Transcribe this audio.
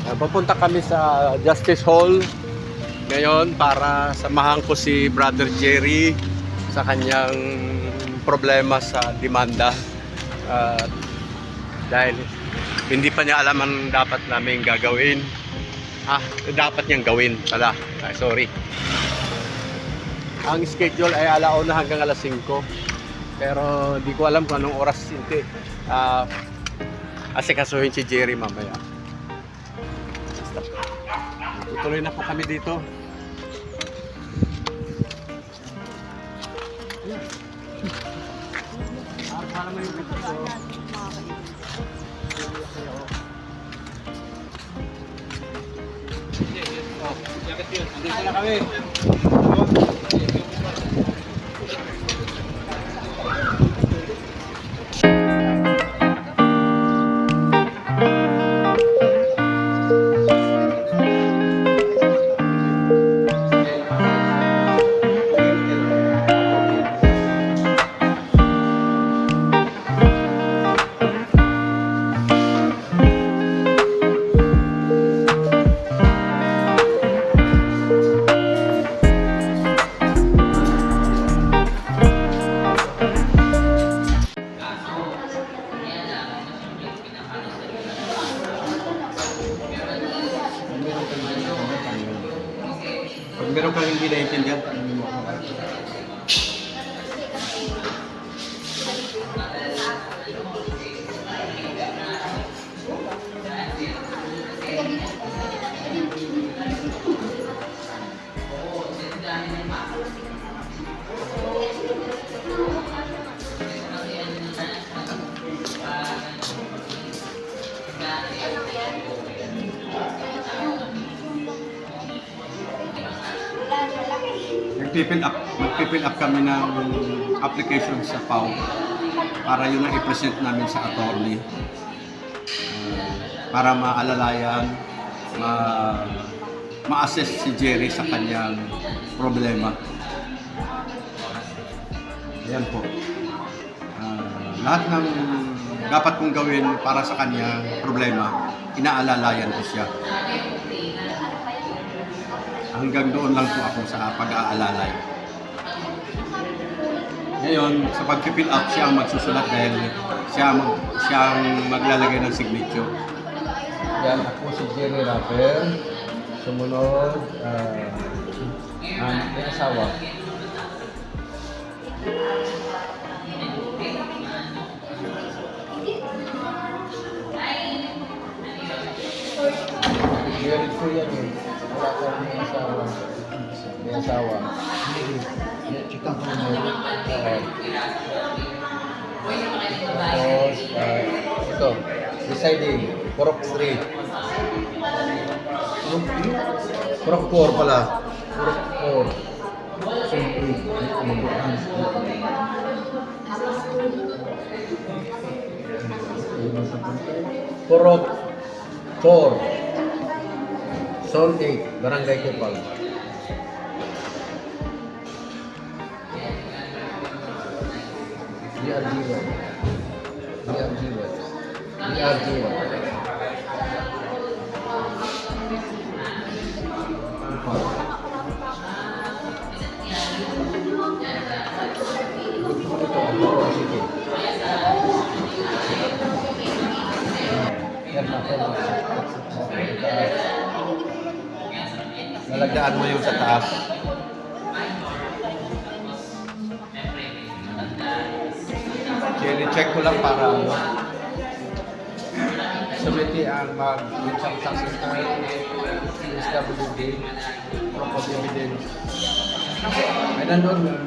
Papunta kami sa Justice Hall ngayon para samahan ko si Brother Jerry sa kanyang problema sa demanda. Dahil hindi pa niya alam ang dapat namin gagawin. Dapat niyang gawin pala. Sorry. Ang schedule ay 1:00 hanggang 5:00. Pero di ko alam kung anong oras hindi. Asikasuhin si Jerry mamaya. Tutuloy na po kami dito. Para may dito. Dito na kami. Pag meron kang hindi naiintindihan, tanongin mo ako. Magpipill up kami ng application sa PAW para yun ang i-present namin sa attorney para maalalayan, ma-assess si Jerry sa kanyang problema. Ayan po. Lahat ng dapat kong gawin para sa kanyang problema, inaalalayan ko siya. Hanggang doon lang po ako sa pag-aalalay. Ngayon, sa pag-fill up siya ang magsusulat dahil siya ang maglalagay ng signature. Yan, ako si Jerry Rapper. Sumunod, ang may asawa. Jerry ko yan eh. Wala ka may asawa. May asawa. Chika ko mo. Tapos, ito. Deciding. Korok 3. Korok 4 pala. Korok 4. Korok 4. Zone 8, Barangay Kupal. DRG1. Nalagdaan mo yung sa taas. Check ko lang para submiti ang mag-insang success na SWD, proof of evidence. Ay nandun,